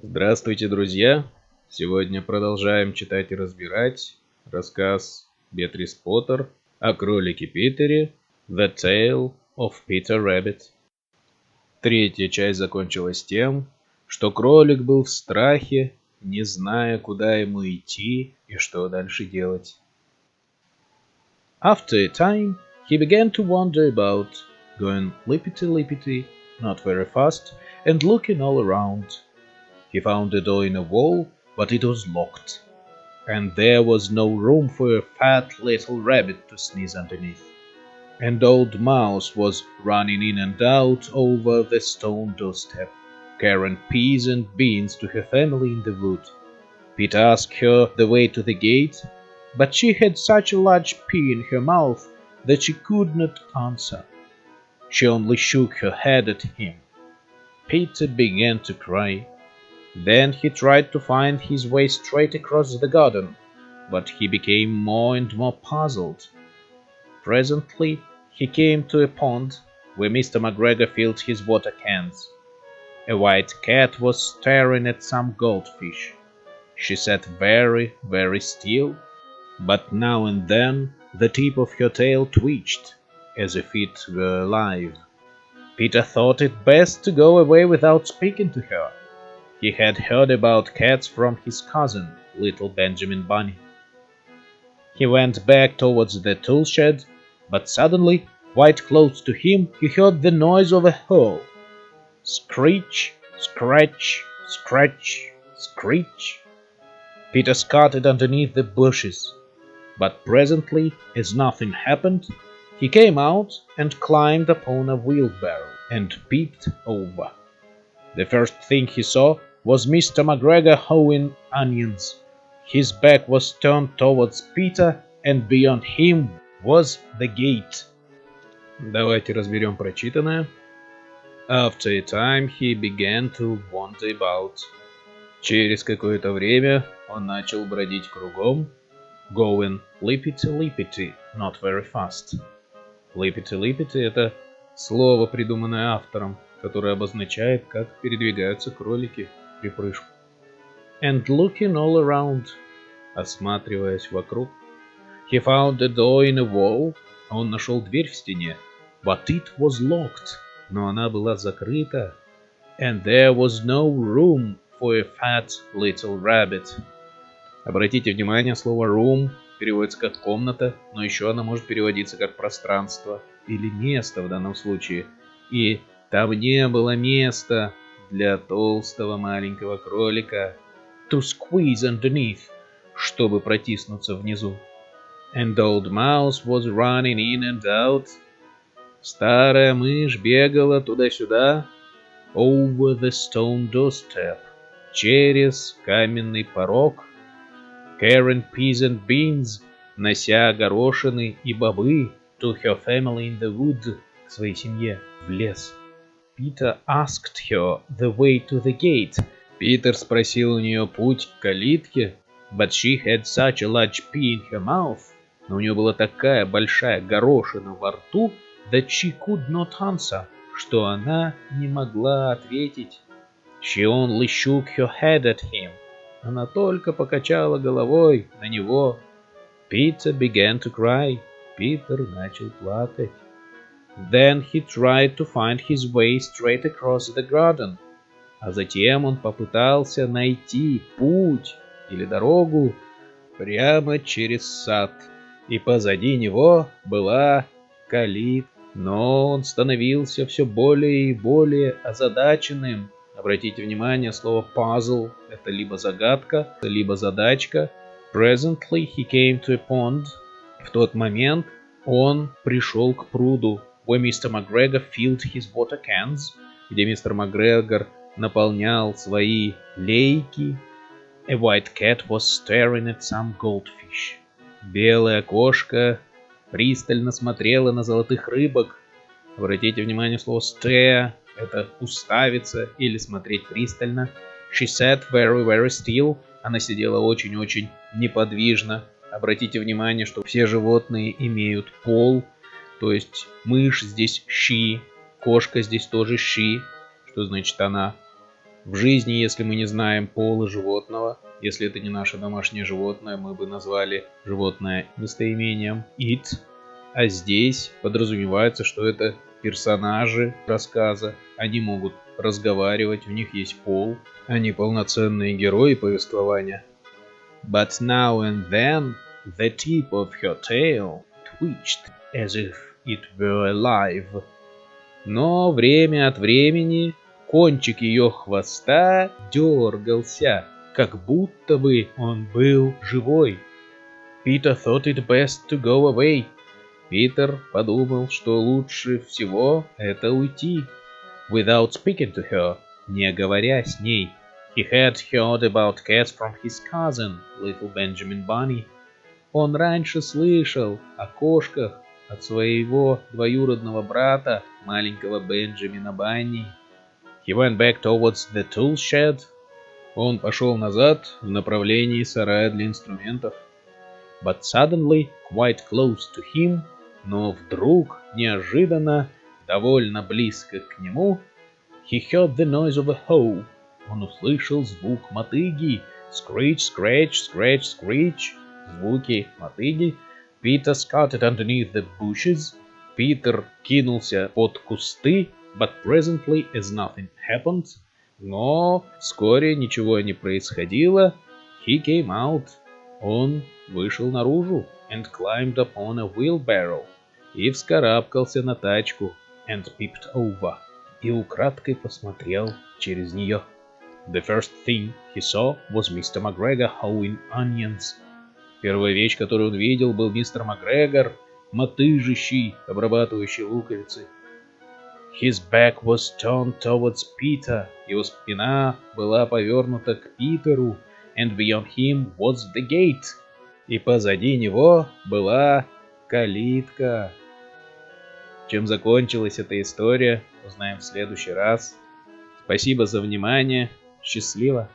Здравствуйте, друзья! Сегодня продолжаем читать и разбирать рассказ Беатрис Поттер о Кролике Питере The Tale of Peter Rabbit. Третья часть закончилась тем, что кролик был в страхе, не зная, куда ему идти и что дальше делать. After a time, he began to wander about, going lippity-lippity, not very fast, and looking all around. He found a door in a wall, but it was locked, and there was no room for a fat little rabbit to sneeze underneath. And old Mouse was running in and out over the stone doorstep, carrying peas and beans to her family in the wood. Peter asked her the way to the gate, but she had such a large pea in her mouth that she could not answer. She only shook her head at him. Peter began to cry. Then he tried to find his way straight across the garden, but he became more and more puzzled. Presently, he came to a pond where Mr. McGregor filled his water cans. A white cat was staring at some goldfish. She sat very, very still, but now and then the tip of her tail twitched, as if it were alive. Peter thought it best to go away without speaking to her. He had heard about cats from his cousin, little Benjamin Bunny. He went back towards the tool shed, but suddenly, quite close to him, he heard the noise of a hoe. Screech, scratch, scratch, screech. Peter scuttled underneath the bushes, but presently, as nothing happened, he came out and climbed upon a wheelbarrow and peeped over. The first thing he saw was Mr. McGregor hoeing onions. His back was turned towards Peter, and beyond him was the gate. Давайте разберем прочитанное. After a time he began to wander about. Через какое-то время он начал бродить кругом. Going lippity-lippity, not very fast. Lippity-lippity — это слово, придуманное автором, которое обозначает, как передвигаются кролики в припрыжку. And looking all around, осматриваясь вокруг. He found a door in a wall, он нашел дверь в стене. But it was locked, но она была закрыта. And there was no room for a fat little rabbit. Обратите внимание, слово room переводится как комната, но еще она может переводиться как пространство или место в данном случае. И там не было места для толстого маленького кролика. To squeeze underneath, чтобы протиснуться внизу. And old mouse was running in and out. Старая мышь бегала туда-сюда. Over the stone doorstep, через каменный порог. Carrying peas and beans, нося горошины и бобы. To her family in the wood, к своей семье в лес. Peter asked her the way to the gate. Питер спросил у нее путь к калитке. But she had such a large pea in her mouth. Но у нее была такая большая горошина во рту, that she could not answer, что она не могла ответить. She only shook her head at him. Она только покачала головой на него. Peter began to cry. Питер начал плакать. Then he tried to find his way straight across the garden. А затем он попытался найти путь или дорогу прямо через сад. И позади него была калитка. Но он становился все более и более озадаченным. Обратите внимание, слово puzzle — это либо загадка, либо задачка. Presently he came to a pond. В тот момент он пришел к пруду. Where Mr. McGregor filled his water cans, где мистер МакГрегор наполнял свои лейки. A white cat was staring at some goldfish. Белая кошка пристально смотрела на золотых рыбок. Обратите внимание, слово stare — это уставиться или смотреть пристально. She sat very, very still. Она сидела очень-очень неподвижно. Обратите внимание, что все животные имеют пол. То есть мышь здесь she, кошка здесь тоже she, что значит она. В жизни, если мы не знаем пола животного, если это не наше домашнее животное, мы бы назвали животное местоимением it. А здесь подразумевается, что это персонажи рассказа. Они могут разговаривать, у них есть пол. Они полноценные герои повествования. But now and then the tip of her tail twitched as if it were alive. Но время от времени кончик ее хвоста дергался, как будто бы он был живой. Peter thought it best to go away. Питер подумал, что лучше всего это уйти. Without speaking to her, не говоря с ней. He had heard about cats from his cousin, little Benjamin Bunny. Он раньше слышал о кошках от своего двоюродного брата, маленького Бенджамина Банни. He went back towards the tool shed. Он пошел назад в направлении сарая для инструментов. But suddenly, quite close to him, но вдруг, неожиданно, довольно близко к нему, he heard the noise of a hoe. Он услышал звук мотыги. Screech, scratch, scratch, screech. Звуки мотыги. Peter scuttled underneath the bushes. Питер кинулся под кусты. But presently, as nothing happened, но вскоре ничего не происходило. He came out. Он вышел наружу. And climbed upon a wheelbarrow. И вскарабкался на тачку. And peeped over. И украдкой посмотрел через нее. The first thing he saw was Mr. McGregor hoeing onions. Первая вещь, которую он видел, был мистер Макгрегор, мотыжащий, обрабатывающий луковицы. His back was turned towards Peter. Его спина была повернута к Питеру. And beyond him was the gate. И позади него была калитка. Чем закончилась эта история, узнаем в следующий раз. Спасибо за внимание. Счастливо!